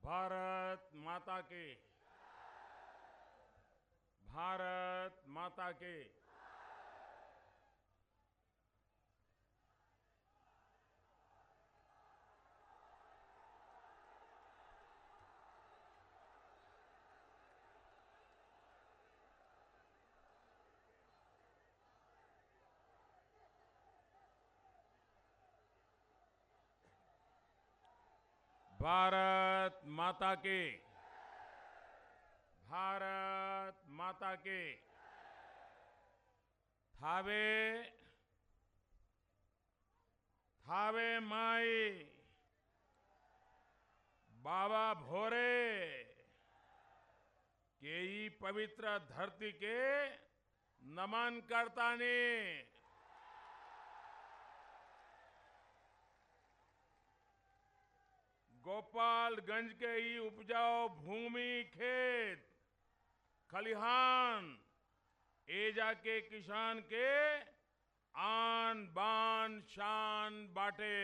भारत माता के। भारत माता के। भारत माता के। भारत माता के। थावे थावे माई बाबा भोरे केई पवित्र धरती के नमन करता ने। गोपालगंज के ही उपजाऊ भूमि खेत खलिहान एजा के किसान के आन बान शान बाटे।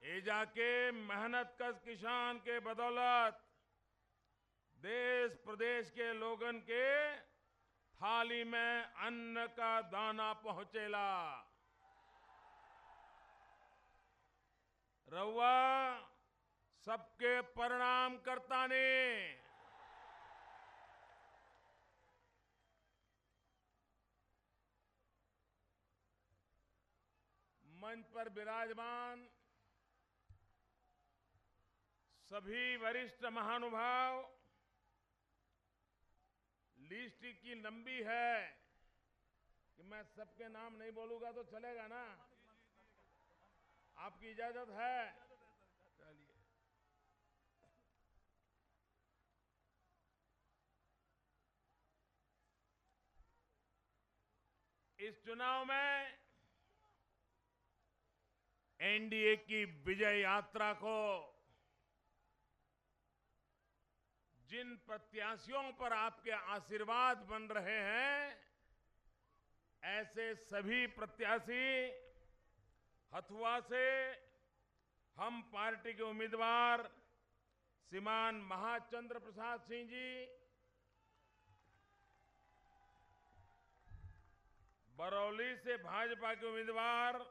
एजा के मेहनत कश किसान के बदौलत देश प्रदेश के लोगन के थाली में अन्न का दाना पहुंचेला। रउआ सबके प्रणाम करता ने। मंच पर विराजमान सभी वरिष्ठ महानुभाव, लिस्ट की लंबी है कि मैं सबके नाम नहीं बोलूंगा तो चलेगा ना? आपकी इजाजत है? चलिए। इस चुनाव में एनडीए की विजय यात्रा को जिन प्रत्याशियों पर आपके आशीर्वाद बन रहे हैं, ऐसे सभी प्रत्याशी हथुआ से हम पार्टी के उम्मीदवार श्रीमान महाचंद्र प्रसाद सिंह जी, बरौली से भाजपा के उम्मीदवार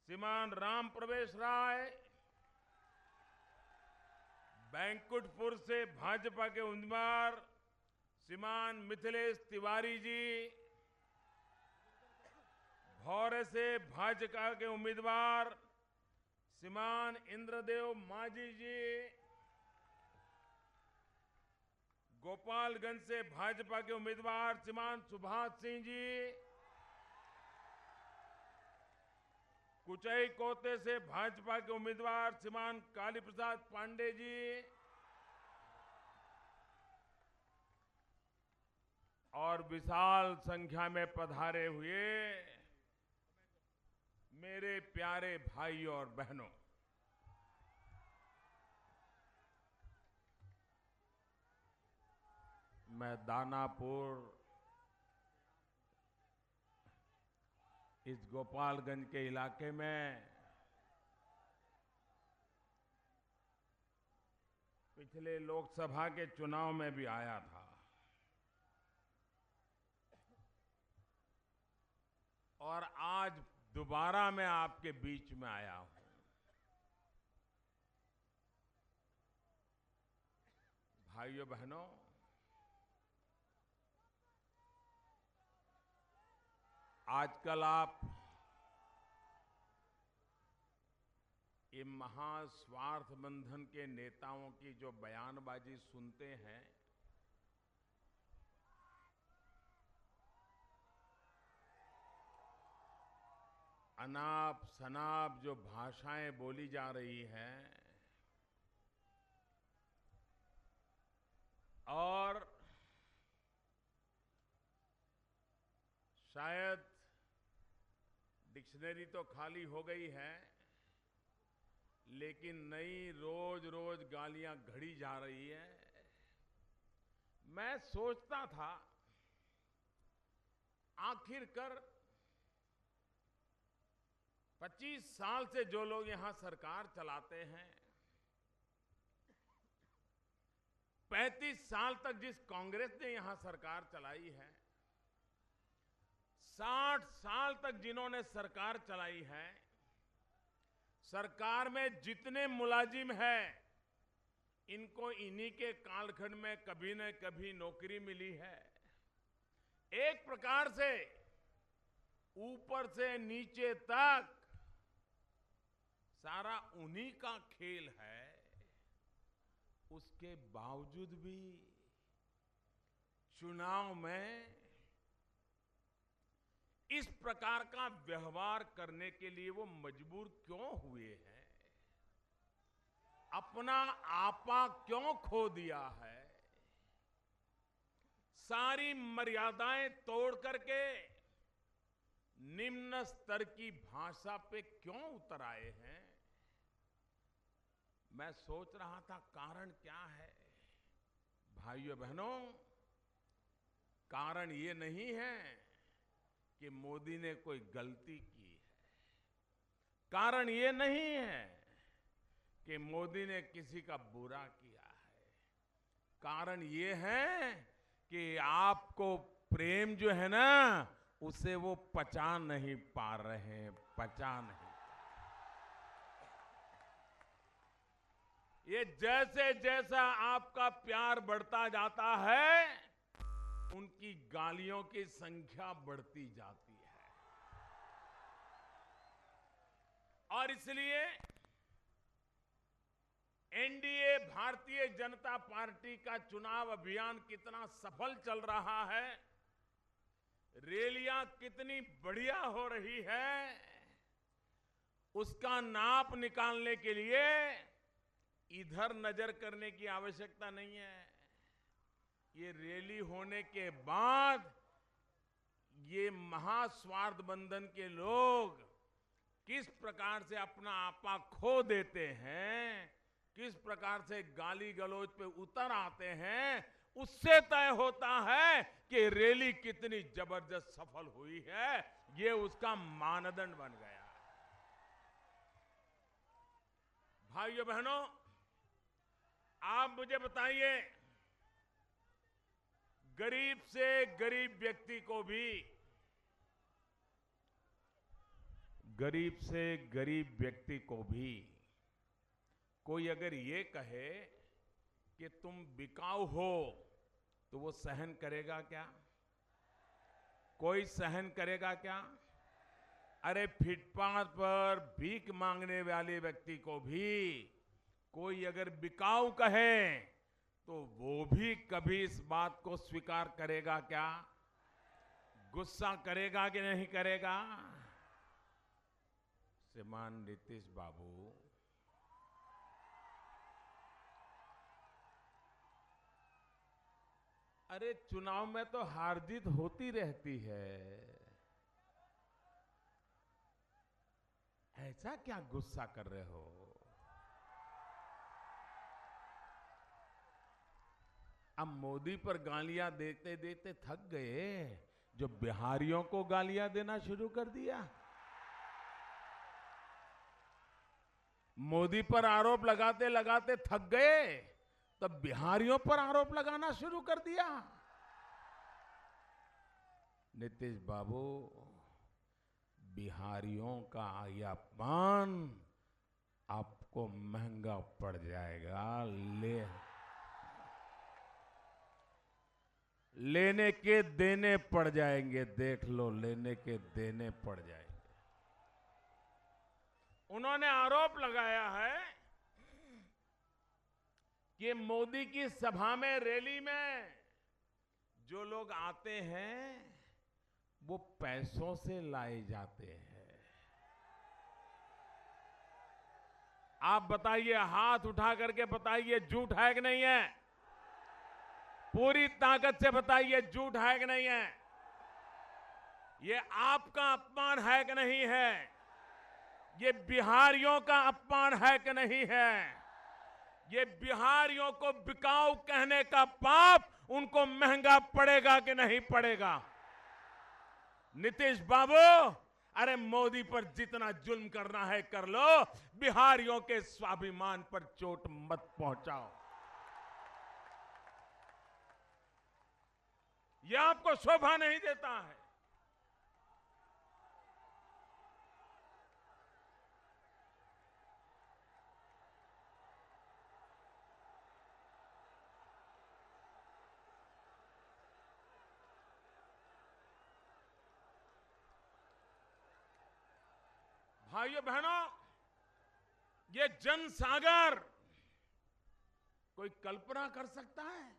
श्रीमान राम प्रवेश राय, बैंकुटपुर से भाजपा के उम्मीदवार श्रीमान मिथिलेश तिवारी जी, भौरे से भाजपा के उम्मीदवार श्रीमान इंद्रदेव मांझी जी, गोपालगंज से भाजपा के उम्मीदवार श्रीमान सुभाष सिंह जी, कुचई कोते से भाजपा के उम्मीदवार श्रीमान काली प्रसाद पांडे जी और विशाल संख्या में पधारे हुए मेरे प्यारे भाई और बहनों, मैं दानापुर इस गोपालगंज के इलाके में पिछले लोकसभा के चुनाव में भी आया था और आज दोबारा मैं आपके बीच में आया हूं। भाइयों बहनों, आजकल आप ये महास्वार्थ बंधन के नेताओं की जो बयानबाजी सुनते हैं, अनाप शनाप जो भाषाएं बोली जा रही हैं और शायद डिक्शनरी तो खाली हो गई है, लेकिन नई रोज रोज गालियां घड़ी जा रही है। मैं सोचता था आखिरकार 25 साल से जो लोग यहां सरकार चलाते हैं, 35 साल तक जिस कांग्रेस ने यहां सरकार चलाई है, 60 साल तक जिन्होंने सरकार चलाई है, सरकार में जितने मुलाजिम हैं, इनको इन्हीं के कालखंड में कभी न कभी नौकरी मिली है। एक प्रकार से ऊपर से नीचे तक सारा उन्हीं का खेल है। उसके बावजूद भी चुनाव में इस प्रकार का व्यवहार करने के लिए वो मजबूर क्यों हुए हैं? अपना आपा क्यों खो दिया है? सारी मर्यादाएं तोड़ करके निम्न स्तर की भाषा पे क्यों उतर आए हैं? मैं सोच रहा था कारण क्या है? भाइयों बहनों, कारण ये नहीं है कि मोदी ने कोई गलती की है। कारण ये नहीं है कि मोदी ने किसी का बुरा किया है। कारण ये है कि आपको प्रेम जो है ना, उसे वो पचा नहीं पा रहे हैं, पचा नहीं। ये जैसे जैसा आपका प्यार बढ़ता जाता है, उनकी गालियों की संख्या बढ़ती जाती है। और इसलिए एनडीए भारतीय जनता पार्टी का चुनाव अभियान कितना सफल चल रहा है, रैलियां कितनी बढ़िया हो रही है, उसका नाप निकालने के लिए इधर नजर करने की आवश्यकता नहीं है। ये रैली होने के बाद ये महास्वार्थ बंधन के लोग किस प्रकार से अपना आपा खो देते हैं, किस प्रकार से गाली गलौज पे उतर आते हैं, उससे तय होता है कि रैली कितनी जबरदस्त सफल हुई है। ये उसका मानदंड बन गया। भाइयों बहनों, आप मुझे बताइए, गरीब से गरीब व्यक्ति को भी, गरीब से गरीब व्यक्ति को भी कोई अगर ये कहे कि तुम बिकाऊ हो, तो वो सहन करेगा क्या? कोई सहन करेगा क्या? अरे फुटपाथ पर भीख मांगने वाले व्यक्ति को भी कोई अगर बिकाऊ कहे, तो वो भी कभी इस बात को स्वीकार करेगा क्या? गुस्सा करेगा कि नहीं करेगा? श्रीमान नीतीश बाबू, अरे चुनाव में तो हार जीत होती रहती है, ऐसा क्या गुस्सा कर रहे हो? अब मोदी पर गालियां देते देते थक गए, जो बिहारियों को गालियां देना शुरू कर दिया। मोदी पर आरोप लगाते लगाते थक गए, तब बिहारियों पर आरोप लगाना शुरू कर दिया। नीतीश बाबू, बिहारियों का यह अपमान आपको महंगा पड़ जाएगा। लेने के देने पड़ जाएंगे, देख लो, लेने के देने पड़ जाएंगे। उन्होंने आरोप लगाया है कि मोदी की सभा में, रैली में जो लोग आते हैं वो पैसों से लाए जाते हैं। आप बताइए, हाथ उठा करके बताइए, झूठ है कि नहीं है? पूरी ताकत से बताइए, झूठ है कि नहीं है? ये आपका अपमान है कि नहीं है? ये बिहारियों का अपमान है कि नहीं है? ये बिहारियों को बिकाऊ कहने का पाप उनको महंगा पड़ेगा कि नहीं पड़ेगा? नीतीश बाबू, अरे मोदी पर जितना जुल्म करना है कर लो, बिहारियों के स्वाभिमान पर चोट मत पहुंचाओ। यह आपको शोभा नहीं देता है। भाइयों बहनों, ये जनसागर कोई कल्पना कर सकता है?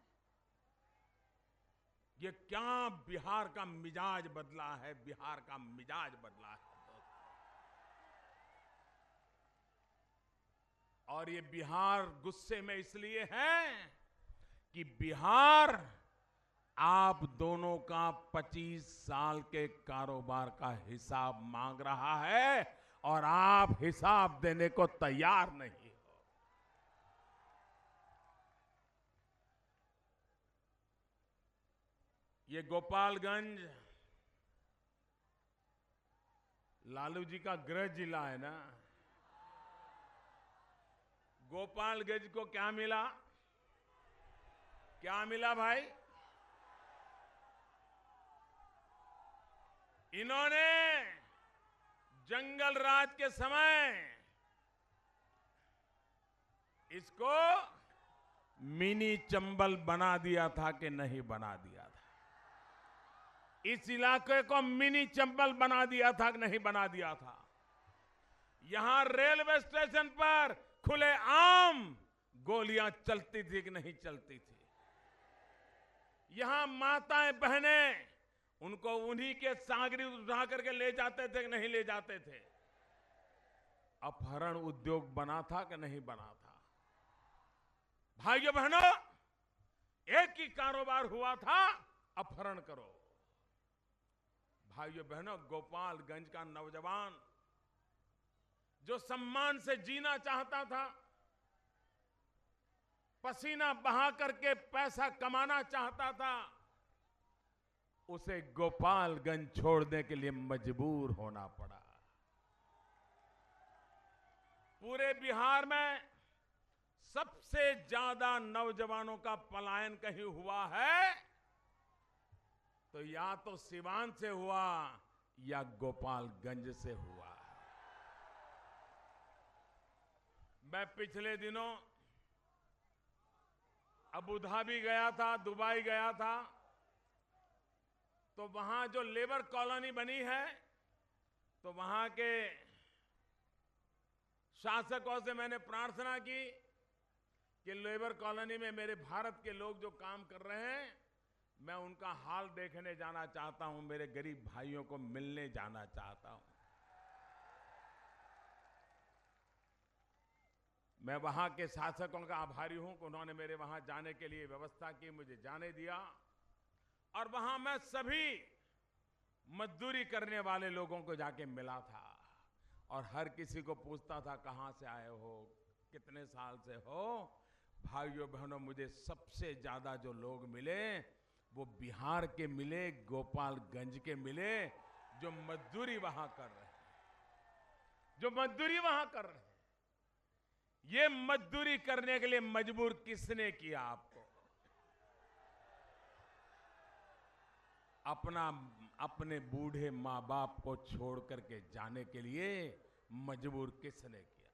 ये क्या बिहार का मिजाज बदला है, बिहार का मिजाज बदला है। और ये बिहार गुस्से में इसलिए है कि बिहार आप दोनों का 25 साल के कारोबार का हिसाब मांग रहा है और आप हिसाब देने को तैयार नहीं हो। ये गोपालगंज लालू जी का गृह जिला है ना। गोपालगंज को क्या मिला? क्या मिला भाई? इन्होंने जंगल राज के समय इसको मिनी चंबल बना दिया था कि नहीं बना दिया था? इस इलाके को मिनी चंबल बना दिया था कि नहीं बना दिया था? यहां रेलवे स्टेशन पर खुलेआम गोलियां चलती थी कि नहीं चलती थी? यहां माताएं बहनें उनको उन्हीं के सागरी उठा करके ले जाते थे कि नहीं ले जाते थे? अपहरण उद्योग बना था कि नहीं बना था? भाइयों बहनों, एक ही कारोबार हुआ था, अपहरण करो। भाइयों बहनों, गोपालगंज का नौजवान जो सम्मान से जीना चाहता था, पसीना बहा करके पैसा कमाना चाहता था, उसे गोपालगंज छोड़ने के लिए मजबूर होना पड़ा। पूरे बिहार में सबसे ज्यादा नौजवानों का पलायन कहीं हुआ है तो या तो सिवान से हुआ या गोपालगंज से हुआ। मैं पिछले दिनों अबू धाबी गया था, दुबई गया था, तो वहां जो लेबर कॉलोनी बनी है, तो वहां के शासकों से मैंने प्रार्थना की कि लेबर कॉलोनी में मेरे भारत के लोग जो काम कर रहे हैं, मैं उनका हाल देखने जाना चाहता हूं, मेरे गरीब भाइयों को मिलने जाना चाहता हूं। मैं वहां के शासकों का आभारी हूं कि उन्होंने मेरे वहां जाने के लिए व्यवस्था की, मुझे जाने दिया। और वहां मैं सभी मजदूरी करने वाले लोगों को जाके मिला था और हर किसी को पूछता था, कहां से आए हो, कितने साल से हो। भाइयों बहनों, मुझे सबसे ज्यादा जो लोग मिले वो बिहार के मिले, गोपालगंज के मिले, जो मजदूरी वहां कर रहे हैं, जो मजदूरी वहां कर रहे हैं। ये मजदूरी करने के लिए मजबूर किसने किया आपको? अपने बूढ़े माँ बाप को छोड़ करके जाने के लिए मजबूर किसने किया?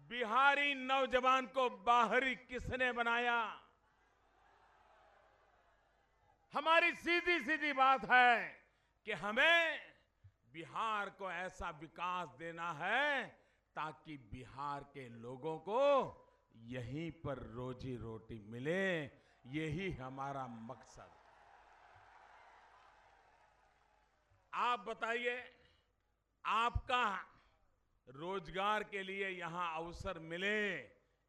बिहारी नौजवान को बाहरी किसने बनाया? हमारी सीधी सीधी बात है कि हमें बिहार को ऐसा विकास देना है ताकि बिहार के लोगों को यहीं पर रोजी रोटी मिले। यही हमारा मकसद। आप बताइए, आपका रोजगार के लिए यहां अवसर मिले,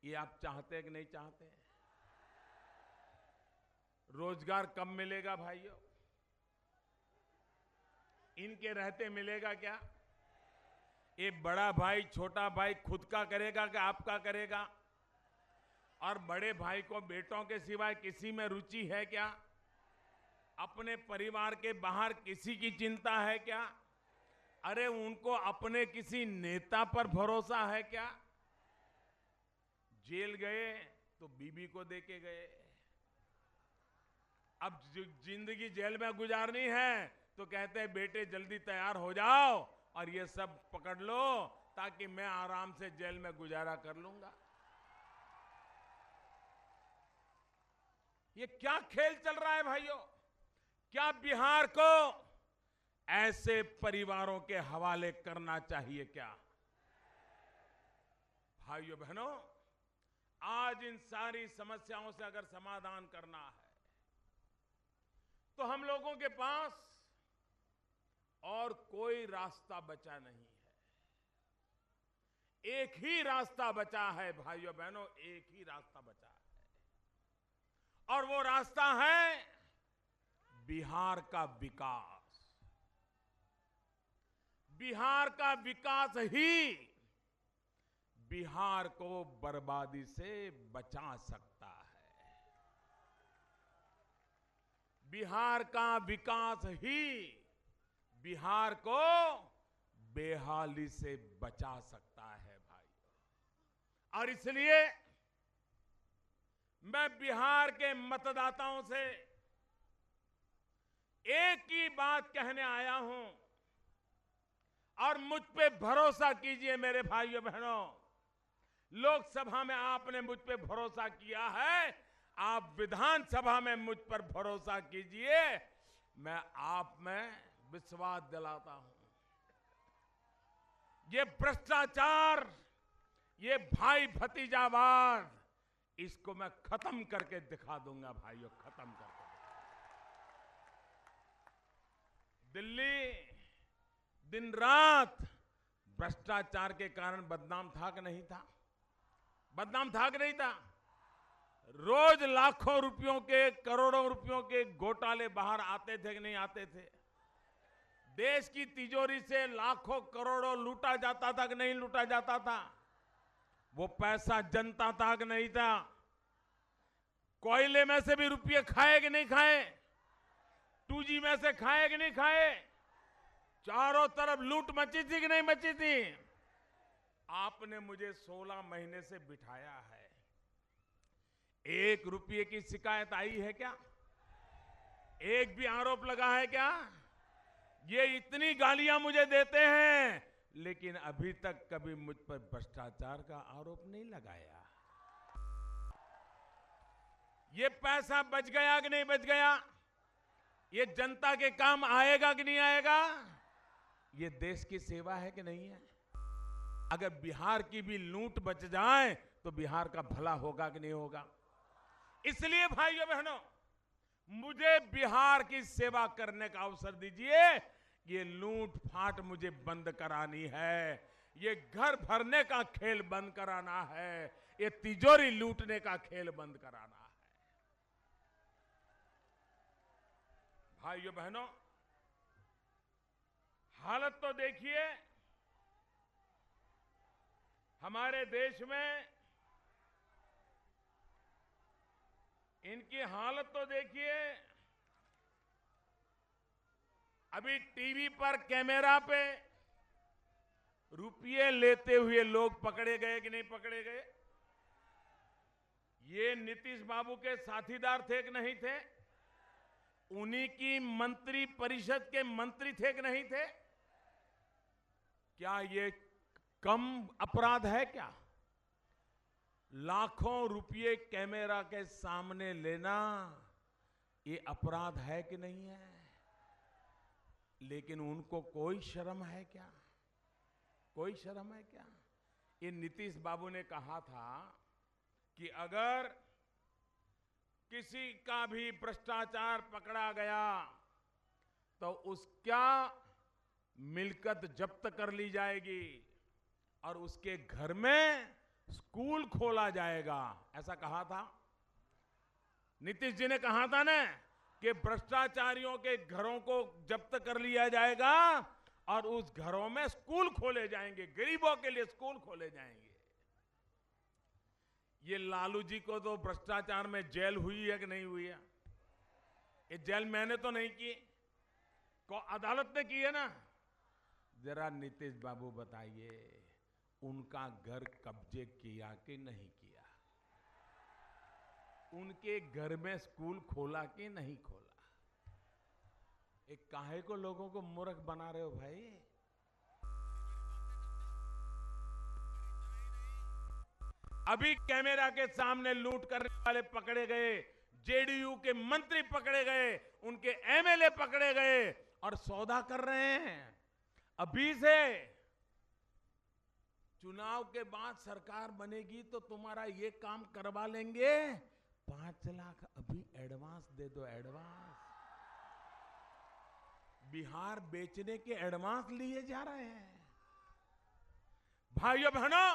ये आप चाहते कि नहीं चाहते? रोजगार कब मिलेगा भाइयों? इनके रहते मिलेगा क्या? ये बड़ा भाई छोटा भाई खुद का करेगा कि आपका करेगा? और बड़े भाई को बेटों के सिवाय किसी में रुचि है क्या? अपने परिवार के बाहर किसी की चिंता है क्या? अरे उनको अपने किसी नेता पर भरोसा है क्या? जेल गए तो बीबी को देके गए। अब जिंदगी जेल में गुजारनी है तो कहते हैं बेटे जल्दी तैयार हो जाओ और ये सब पकड़ लो ताकि मैं आराम से जेल में गुजारा कर लूंगा। ये क्या खेल चल रहा है भाइयों? क्या बिहार को ऐसे परिवारों के हवाले करना चाहिए क्या? भाइयों बहनों, आज इन सारी समस्याओं से अगर समाधान करना है तो हम लोगों के पास और कोई रास्ता बचा नहीं है। एक ही रास्ता बचा है भाइयों बहनों, एक ही रास्ता बचा है और वो रास्ता है बिहार का विकास। बिहार का विकास ही बिहार को बर्बादी से बचा सकता है। बिहार का विकास ही बिहार को बेहाली से बचा सकता है भाई। और इसलिए मैं बिहार के मतदाताओं से एक ही बात कहने आया हूं और मुझ पे भरोसा कीजिए मेरे भाइयों बहनों। लोकसभा में आपने मुझ पे भरोसा किया है, आप विधानसभा में मुझ पर भरोसा कीजिए। मैं आप में विश्वास दिलाता हूं। ये भ्रष्टाचार, ये भाई भतीजावाद, इसको मैं खत्म करके दिखा दूंगा भाइयों, खत्म करके। दिल्ली दिन रात भ्रष्टाचार के कारण बदनाम था कि नहीं था? बदनाम था कि नहीं था? रोज लाखों रुपयों के, करोड़ों रुपयों के घोटाले बाहर आते थे कि नहीं आते थे? देश की तिजोरी से लाखों करोड़ों लूटा जाता था कि नहीं लूटा जाता था? वो पैसा जनता था कि नहीं था? कोयले में से भी रुपये खाए कि नहीं खाए? 2G में से खाए कि नहीं खाए? चारों तरफ लूट मची थी कि नहीं मची थी? आपने मुझे 16 महीने से बिठाया है। 1 रुपये की शिकायत आई है क्या? एक भी आरोप लगा है क्या? ये इतनी गालियां मुझे देते हैं लेकिन अभी तक कभी मुझ पर भ्रष्टाचार का आरोप नहीं लगाया। ये पैसा बच गया कि नहीं बच गया? ये जनता के काम आएगा कि नहीं आएगा? ये देश की सेवा है कि नहीं है? अगर बिहार की भी लूट बच जाए तो बिहार का भला होगा कि नहीं होगा? इसलिए भाइयों बहनों, मुझे बिहार की सेवा करने का अवसर दीजिए। ये लूट फाट मुझे बंद करानी है, ये घर भरने का खेल बंद कराना है, ये तिजोरी लूटने का खेल बंद कराना है। भाइयों बहनों, हालत तो देखिए हमारे देश में, इनकी हालत तो देखिए। अभी टीवी पर कैमरा पे रुपये लेते हुए लोग पकड़े गए कि नहीं पकड़े गए? ये नीतीश बाबू के साथीदार थे कि नहीं थे? उन्हीं की मंत्री परिषद के मंत्री थे कि नहीं थे? क्या ये कम अपराध है क्या? लाखों रुपये कैमरा के सामने लेना ये अपराध है कि नहीं है? लेकिन उनको कोई शर्म है क्या? कोई शर्म है क्या? ये नीतीश बाबू ने कहा था कि अगर किसी का भी भ्रष्टाचार पकड़ा गया तो उसका मिल्कियत जब्त कर ली जाएगी और उसके घर में स्कूल खोला जाएगा, ऐसा कहा था। नीतीश जी ने कहा था ना कि भ्रष्टाचारियों के घरों को जब्त कर लिया जाएगा और उस घरों में स्कूल खोले जाएंगे, गरीबों के लिए स्कूल खोले जाएंगे। ये लालू जी को तो भ्रष्टाचार में जेल हुई है कि नहीं हुई है? ये जेल मैंने तो नहीं की, अदालत ने की है ना। जरा नीतीश बाबू बताइए, उनका घर कब्जे किया कि नहीं किया? उनके घर में स्कूल खोला कि नहीं खोला? एक काहे को लोगों को मूर्ख बना रहे हो भाई? अभी कैमरा के सामने लूट करने वाले पकड़े गए, जेडीयू के मंत्री पकड़े गए, उनके एमएलए पकड़े गए और सौदा कर रहे हैं। अभी से चुनाव के बाद सरकार बनेगी तो तुम्हारा ये काम करवा लेंगे। 5 लाख अभी एडवांस दे दो, एडवांस। बिहार बेचने के एडवांस लिए जा रहे हैं। भाइयों बहनों,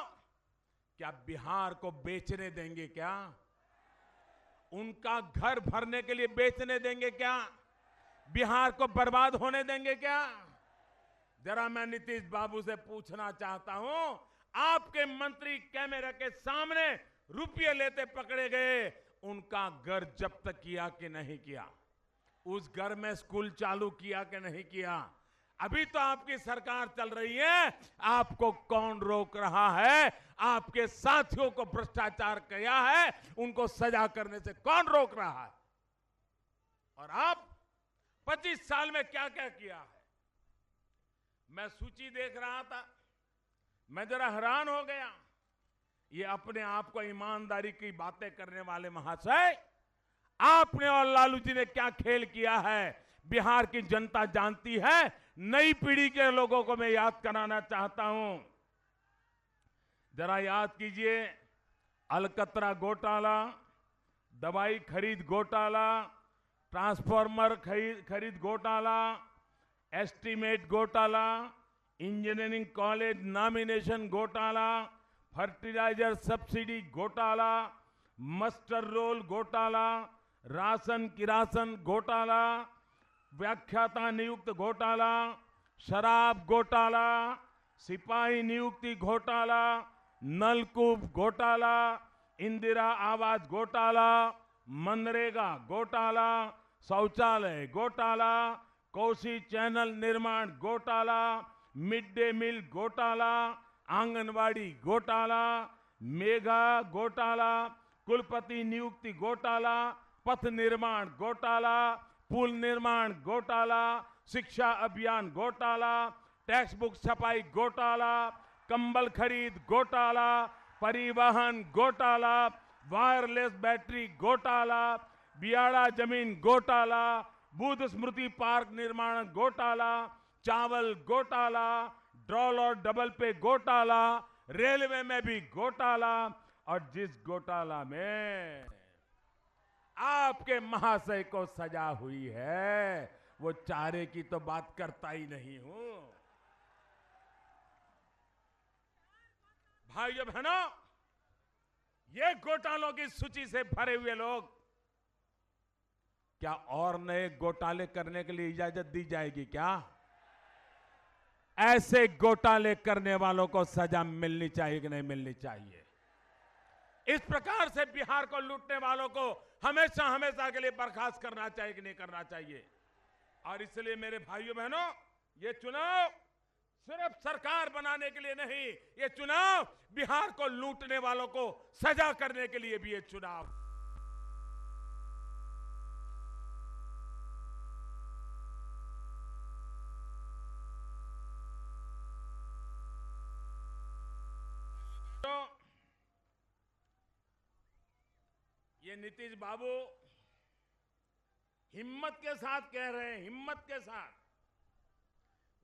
क्या बिहार को बेचने देंगे क्या? उनका घर भरने के लिए बेचने देंगे क्या? बिहार को बर्बाद होने देंगे क्या? जरा मैं नीतीश बाबू से पूछना चाहता हूं, आपके मंत्री कैमरे के सामने रुपये लेते पकड़े गए, उनका घर जब्त किया कि नहीं किया? उस घर में स्कूल चालू किया कि नहीं किया? अभी तो आपकी सरकार चल रही है, आपको कौन रोक रहा है? आपके साथियों को भ्रष्टाचार किया है, उनको सजा करने से कौन रोक रहा है? और आप 25 साल में क्या क्या किया है? मैं सूची देख रहा था, मैं जरा हैरान हो गया। ये अपने आप को ईमानदारी की बातें करने वाले महाशय, आपने और लालू जी ने क्या खेल किया है बिहार की जनता जानती है। नई पीढ़ी के लोगों को मैं याद कराना चाहता हूं। जरा याद कीजिए, अलकतरा घोटाला, दवाई खरीद घोटाला, ट्रांसफार्मर खरीद घोटाला, एस्टीमेट घोटाला, इंजीनियरिंग कॉलेज नॉमिनेशन घोटाला, फर्टिलाइजर सब्सिडी घोटाला, मस्टर रोल घोटाला, राशन किरासन घोटाला, व्याख्याता नियुक्त घोटाला, शराब घोटाला, सिपाही नियुक्ति घोटाला, नलकूप घोटाला, इंदिरा आवास घोटाला, मनरेगा घोटाला, शौचालय घोटाला, कोसी चैनल निर्माण घोटाला, मिड डे मील घोटाला, आंगनवाड़ी घोटाला, मेगा घोटाला, कुलपति नियुक्ति घोटाला, पथ निर्माण घोटाला, पुल निर्माण घोटाला, शिक्षा अभियान घोटाला, टैक्स बुक छपाई घोटाला, कंबल खरीद घोटाला, परिवहन घोटाला, वायरलेस बैटरी घोटाला, बियाड़ा जमीन घोटाला, बुद्ध स्मृति पार्क निर्माण घोटाला, चावल घोटाला, ड्रॉल और डबल पे घोटाला, रेलवे में भी घोटाला। और जिस घोटाला में आपके महाशय को सजा हुई है, वो चारे की तो बात करता ही नहीं हूं। भाइयों बहनों, ये घोटालों की सूची से भरे हुए लोग, क्या और नए घोटाले करने के लिए इजाजत दी जाएगी क्या? ऐसे घोटाले करने वालों को सजा मिलनी चाहिए कि नहीं मिलनी चाहिए? इस प्रकार से बिहार को लूटने वालों को हमेशा हमेशा के लिए बर्खास्त करना चाहिए कि नहीं करना चाहिए? और इसलिए मेरे भाइयों बहनों, ये चुनाव सिर्फ सरकार बनाने के लिए नहीं, ये चुनाव बिहार को लूटने वालों को सजा करने के लिए भी ये चुनाव। तो ये नीतीश बाबू हिम्मत के साथ कह रहे हैं, हिम्मत के साथ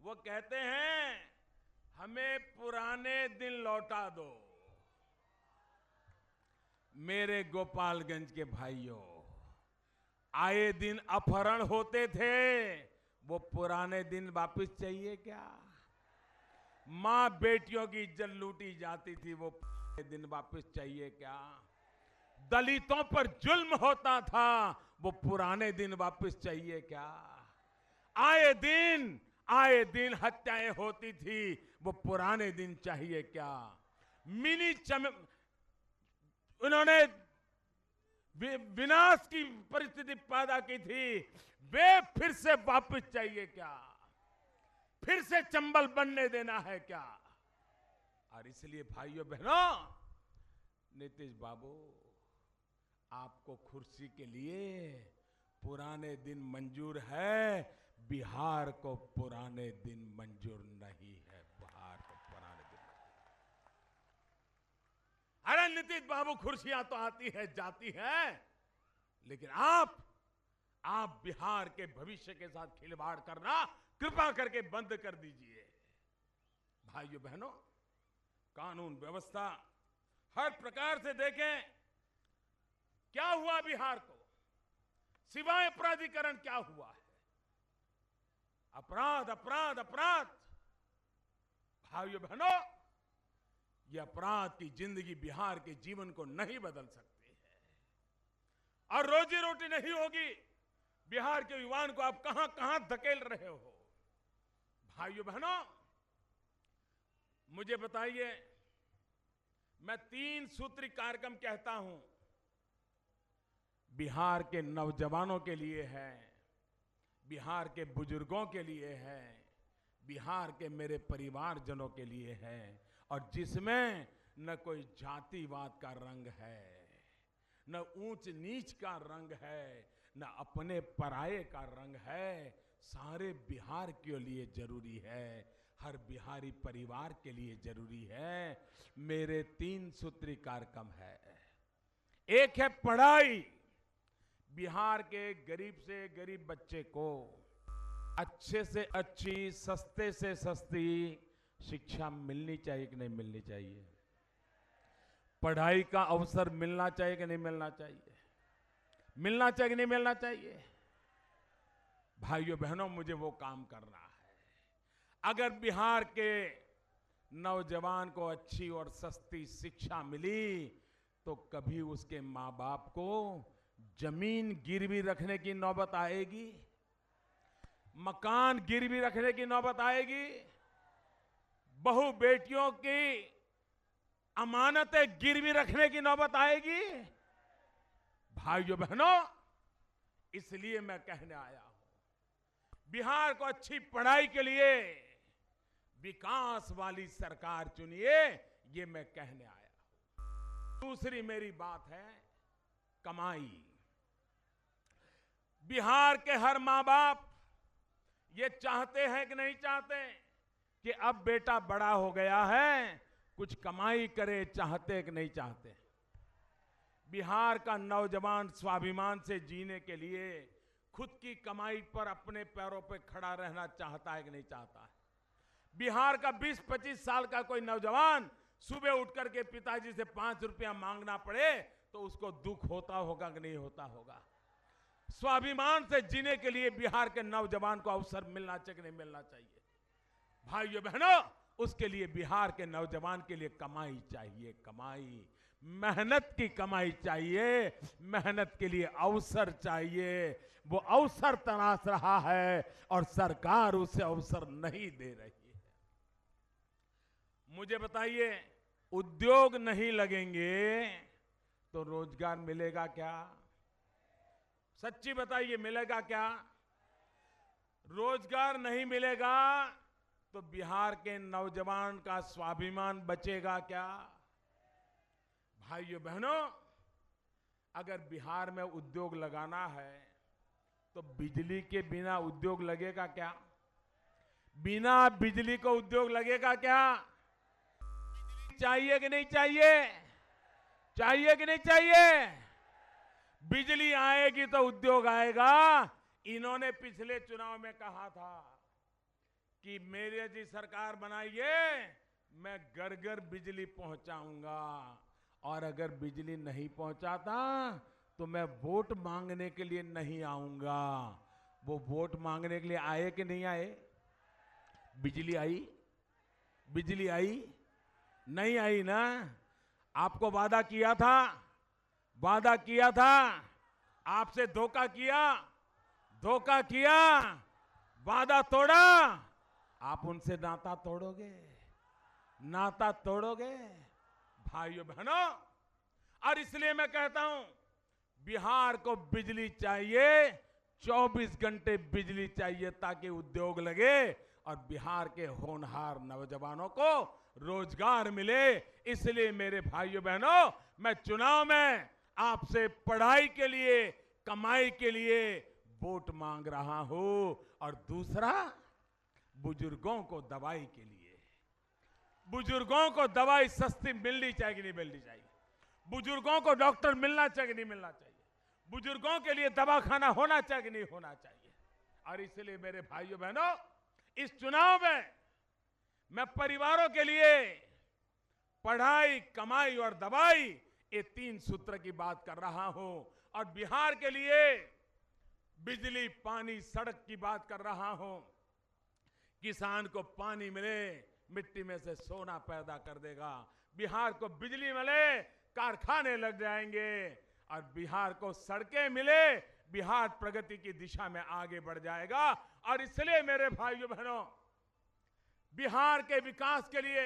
वो कहते हैं, हमें पुराने दिन लौटा दो। मेरे गोपालगंज के भाइयों, आए दिन अपहरण होते थे, वो पुराने दिन वापस चाहिए क्या? मां बेटियों की इज्जत लूटी जाती थी, वो पुराने दिन वापस चाहिए क्या? दलितों पर जुल्म होता था, वो पुराने दिन वापस चाहिए क्या? आए दिन हत्याएं होती थी, वो पुराने दिन चाहिए क्या? उन्होंने विनाश की परिस्थिति पैदा की थी, वे फिर से वापस चाहिए क्या? फिर से चंबल बनने देना है क्या? और इसलिए भाइयों बहनों, नीतीश बाबू, आपको कुर्सी के लिए पुराने दिन मंजूर है, बिहार को पुराने दिन मंजूर नहीं है। बिहार को पुराने दिन अरे नीतीश बाबू, कुर्सियां तो आती है जाती है, लेकिन आप बिहार के भविष्य के साथ खिलवाड़ करना कृपा करके बंद कर दीजिए। भाइयों बहनों, कानून व्यवस्था हर प्रकार से देखें, क्या हुआ बिहार को? सिवाय अपराधीकरण क्या हुआ है? अपराध अपराध अपराध। भाइयों बहनों, यह अपराध की जिंदगी बिहार के जीवन को नहीं बदल सकती है और रोजी रोटी नहीं होगी। बिहार के युवाओं को आप कहां कहां धकेल रहे हो? भाइयों बहनों, मुझे बताइए, मैं 3 सूत्री कार्यक्रम कहता हूं, बिहार के नौजवानों के लिए है, बिहार के बुजुर्गों के लिए है, बिहार के मेरे परिवारजनों के लिए है, और जिसमें न कोई जातिवाद का रंग है, न ऊंच नीच का रंग है, न अपने पराये का रंग है। सारे बिहार के लिए जरूरी है, हर बिहारी परिवार के लिए जरूरी है। मेरे 3 सूत्री कार्यक्रम है। एक है पढ़ाई। बिहार के गरीब से गरीब बच्चे को अच्छे से अच्छी, सस्ते से सस्ती शिक्षा मिलनी चाहिए कि नहीं मिलनी चाहिए? पढ़ाई का अवसर मिलना चाहिए कि नहीं मिलना चाहिए? मिलना चाहिए कि नहीं मिलना चाहिए? भाइयों बहनों, मुझे वो काम करना है। अगर बिहार के नौजवान को अच्छी और सस्ती शिक्षा मिली तो कभी उसके माँ बाप को जमीन गिरवी रखने की नौबत आएगी? मकान गिरवी रखने की नौबत आएगी? बहु बेटियों की अमानतें गिरवी रखने की नौबत आएगी? भाइयों बहनों, इसलिए मैं कहने आया हूं, बिहार को अच्छी पढ़ाई के लिए विकास वाली सरकार चुनिए, ये मैं कहने आया हूं। दूसरी मेरी बात है कमाई। बिहार के हर मां बाप ये चाहते हैं कि नहीं चाहते कि अब बेटा बड़ा हो गया है, कुछ कमाई करे? चाहते कि नहीं चाहते? बिहार का नौजवान स्वाभिमान से जीने के लिए खुद की कमाई पर अपने पैरों पर खड़ा रहना चाहता है कि नहीं चाहता है? बिहार का 20-25 साल का कोई नौजवान सुबह उठकर के पिताजी से 5 रुपया मांगना पड़े तो उसको दुख होता होगा कि नहीं होता होगा? स्वाभिमान से जीने के लिए बिहार के नौजवान को अवसर मिलना चाहिए कि नहीं मिलना चाहिए? भाइयों बहनों, उसके लिए बिहार के नौजवान के लिए कमाई चाहिए। कमाई, मेहनत की कमाई चाहिए, मेहनत के लिए अवसर चाहिए। वो अवसर तलाश रहा है और सरकार उसे अवसर नहीं दे रही है। मुझे बताइए, उद्योग नहीं लगेंगे तो रोजगार मिलेगा क्या? सच्ची बताइए, मिलेगा क्या? रोजगार नहीं मिलेगा तो बिहार के नौजवान का स्वाभिमान बचेगा क्या? भाइयों बहनों, अगर बिहार में उद्योग लगाना है तो बिजली के बिना उद्योग लगेगा क्या? बिना बिजली को उद्योग लगेगा क्या? चाहिए कि नहीं चाहिए? चाहिए कि नहीं चाहिए? बिजली आएगी तो उद्योग आएगा। इन्होंने पिछले चुनाव में कहा था कि मेरे जी सरकार बनाइए, मैं घर घर बिजली पहुंचाऊंगा, और अगर बिजली नहीं पहुंचाता तो मैं वोट मांगने के लिए नहीं आऊंगा। वो वोट मांगने के लिए आए कि नहीं आए? बिजली आई? बिजली आई? नहीं आई ना? आपको वादा किया था, वादा किया था, आपसे धोखा किया, धोखा किया, वादा तोड़ा, आप उनसे नाता तोड़ोगे, नाता तोड़ोगे। भाइयों बहनों, और इसलिए मैं कहता हूं, बिहार को बिजली चाहिए, 24 घंटे बिजली चाहिए ताकि उद्योग लगे और बिहार के होनहार नौजवानों को रोजगार मिले। इसलिए मेरे भाइयों बहनों, मैं चुनाव में आपसे पढ़ाई के लिए, कमाई के लिए वोट मांग रहा हूं। और दूसरा, बुजुर्गों को दवाई के लिए। बुजुर्गों को दवाई सस्ती मिलनी चाहिए कि नहीं मिलनी चाहिए? बुजुर्गों को डॉक्टर मिलना चाहिए कि नहीं मिलना चाहिए? बुजुर्गों के लिए दवाखाना होना चाहिए कि नहीं होना चाहिए? और इसलिए मेरे भाइयों बहनों, इस चुनाव में मैं परिवारों के लिए पढ़ाई, कमाई और दवाई, ये 3 सूत्र की बात कर रहा हूं। और बिहार के लिए बिजली, पानी, सड़क की बात कर रहा हूं। किसान को पानी मिले, मिट्टी में से सोना पैदा कर देगा। बिहार को बिजली मिले, कारखाने लग जाएंगे। और बिहार को सड़कें मिले, बिहार प्रगति की दिशा में आगे बढ़ जाएगा। और इसलिए मेरे भाइयों बहनों, बिहार के विकास के लिए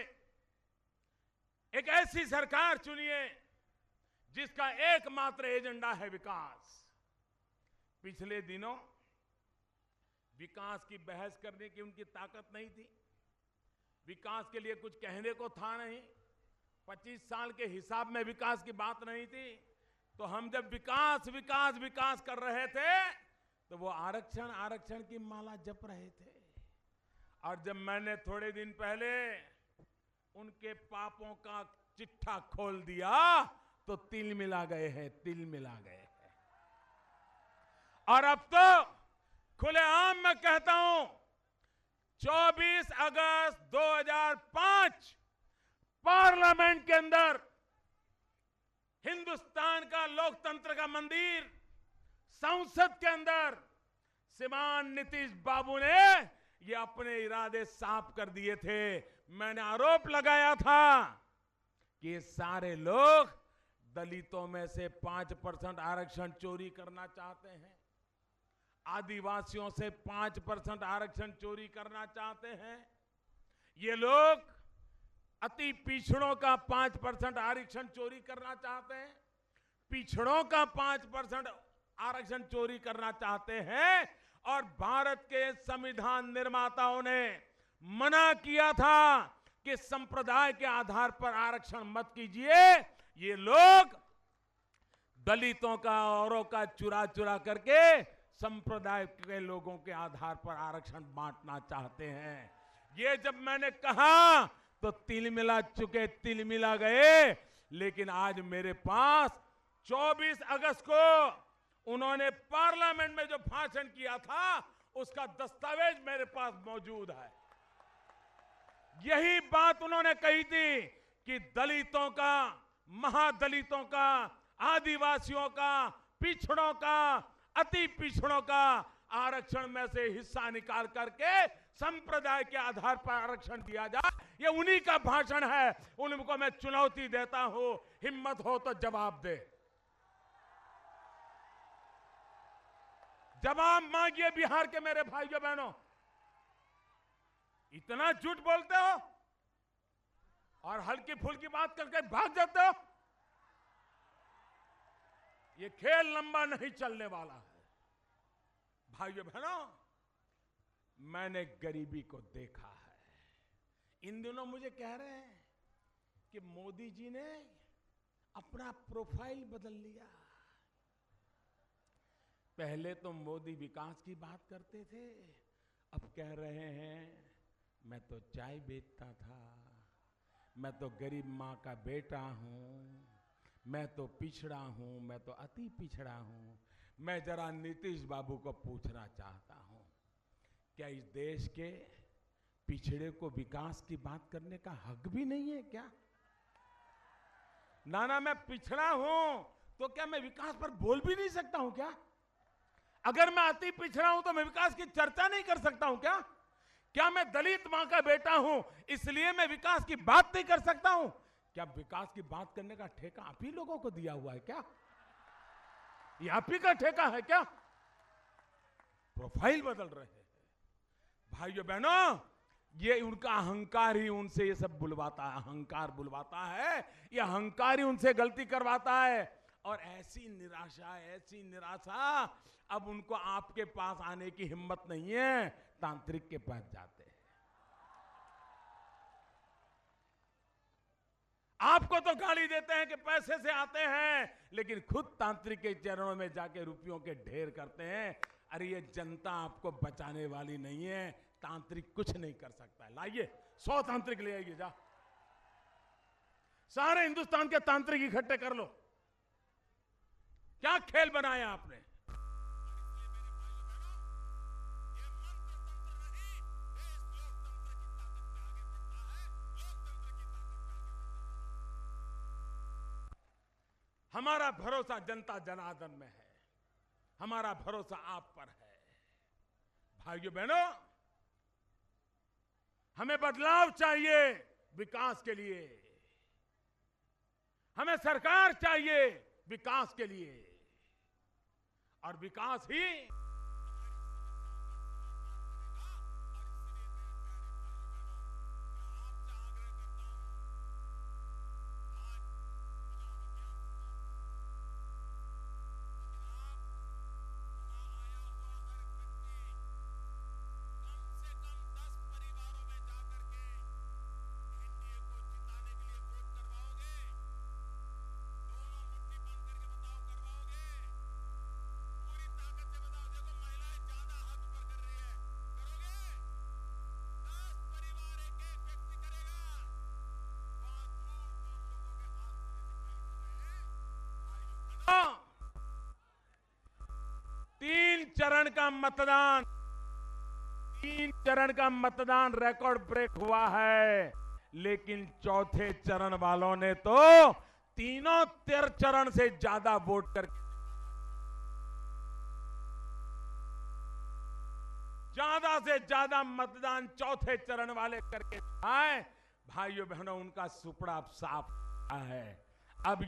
एक ऐसी सरकार चुनिए जिसका एकमात्र एजेंडा है विकास। पिछले दिनों विकास की बहस करने की उनकी ताकत नहीं थी, विकास के लिए कुछ कहने को था नहीं, 25 साल के हिसाब में विकास की बात नहीं थी। तो हम जब विकास विकास विकास कर रहे थे तो वो आरक्षण आरक्षण की माला जप रहे थे। और जब मैंने थोड़े दिन पहले उनके पापों का चिट्ठा खोल दिया तो तिल मिला गए हैं, तिल मिला गए हैं। और अब तो खुलेआम मैं कहता हूं, 24 अगस्त 2005 पार्लियामेंट के अंदर हिंदुस्तान का लोकतंत्र का मंदिर, संसद के अंदर श्रीमान नीतीश बाबू ने ये अपने इरादे साफ कर दिए थे। मैंने आरोप लगाया था कि ये सारे लोग दलितों में से 5% आरक्षण चोरी करना चाहते हैं, आदिवासियों से 5% आरक्षण चोरी करना चाहते हैं। ये लोग अति पिछड़ों का 5% आरक्षण चोरी करना चाहते हैं, पिछड़ों का 5% आरक्षण चोरी करना चाहते हैं। और भारत के संविधान निर्माताओं ने मना किया था कि संप्रदाय के आधार पर आरक्षण मत कीजिए। ये लोग दलितों का, औरों का चुरा चुरा करके संप्रदाय के लोगों के आधार पर आरक्षण बांटना चाहते हैं। ये जब मैंने कहा तो तिल मिला चुके, तिल मिला गए। लेकिन आज मेरे पास 24 अगस्त को उन्होंने पार्लियामेंट में जो भाषण किया था उसका दस्तावेज मेरे पास मौजूद है। यही बात उन्होंने कही थी कि दलितों का, महादलितों का, आदिवासियों का, पिछड़ों का, अति पिछड़ों का आरक्षण में से हिस्सा निकाल करके संप्रदाय के आधार पर आरक्षण दिया जाए। ये उन्हीं का भाषण है। उनको मैं चुनौती देता हूं, हिम्मत हो तो जवाब दे, जवाब मांगिए बिहार के मेरे भाइयों बहनों। इतना झूठ बोलते हो और हल्की फुल्की बात करके भाग जाते हो। ये खेल लंबा नहीं चलने वाला है। भाइयों बहनों, मैंने गरीबी को देखा है। इन दिनों मुझे कह रहे हैं कि मोदी जी ने अपना प्रोफाइल बदल लिया। पहले तो मोदी विकास की बात करते थे, अब कह रहे हैं मैं तो चाय बेचता था, मैं तो गरीब माँ का बेटा हूँ, मैं तो पिछड़ा हूँ, मैं तो अति पिछड़ा हूँ। मैं जरा नीतीश बाबू को पूछना चाहता हूँ, क्या इस देश के पिछड़े को विकास की बात करने का हक भी नहीं है क्या? ना मैं पिछड़ा हूं तो क्या मैं विकास पर बोल भी नहीं सकता हूं क्या? अगर मैं अति पिछड़ा हूं तो मैं विकास की चर्चा नहीं कर सकता हूं क्या? क्या मैं दलित मां का बेटा हूं इसलिए मैं विकास की बात नहीं कर सकता हूं? क्या विकास की बात करने का ठेका आप ही लोगों को दिया हुआ है क्या? ये आप ही का ठेका है क्या? प्रोफाइल बदल रहे हैं। भाइयों बहनों, ये उनका अहंकार ही उनसे ये सब बुलवाता है, अहंकार बुलवाता है, ये अहंकार ही उनसे गलती करवाता है। और ऐसी निराशा, अब उनको आपके पास आने की हिम्मत नहीं है, तांत्रिक के पास जाते हैं। आपको तो गाली देते हैं कि पैसे से आते हैं, लेकिन खुद तांत्रिक के चरणों में जाके रुपयों के ढेर करते हैं। अरे ये जनता आपको बचाने वाली नहीं है, तांत्रिक कुछ नहीं कर सकता है। लाइए 100 तांत्रिक ले आइए, जा सारे हिंदुस्तान के तांत्रिक इकट्ठे कर लो। क्या खेल बनाया आपने? हमारा भरोसा जनता जनार्दन में है, हमारा भरोसा आप पर है। भाइयों बहनों, हमें बदलाव चाहिए विकास के लिए, हमें सरकार चाहिए विकास के लिए, और विकास ही चरण का मतदान, 3 चरण का मतदान रिकॉर्ड ब्रेक हुआ है, लेकिन चौथे चरण वालों ने तो तीनों चरण से ज्यादा वोट करके, ज्यादा से ज्यादा मतदान चौथे चरण वाले करके आए। भाइयों बहनों, उनका सुपड़ा साफ है। अब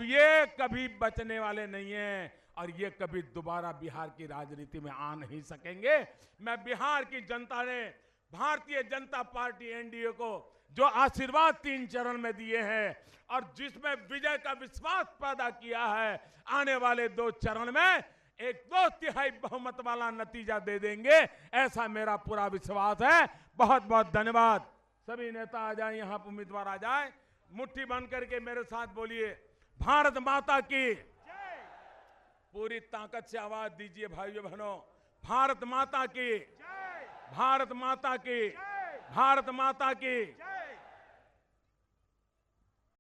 ये कभी बचने वाले नहीं हैं, और ये कभी दोबारा बिहार की राजनीति में आ नहीं सकेंगे। मैं बिहार की जनता ने भारतीय जनता पार्टी एनडीए को जो आशीर्वाद 3 चरण में दिए हैं, और जिसमें विजय का विश्वास पैदा किया है, आने वाले 2 चरण में 1/2 बहुमत वाला नतीजा दे देंगे, ऐसा मेरा पूरा विश्वास है। बहुत बहुत धन्यवाद। सभी नेता आ जाए, यहां पर उम्मीदवार आ जाए, मुट्ठी बंद करके मेरे साथ बोलिए, भारत माता की जय। पूरी ताकत से आवाज दीजिए भाइयों बहनों, भारत माता की जय, भारत माता की जय, भारत माता की जय।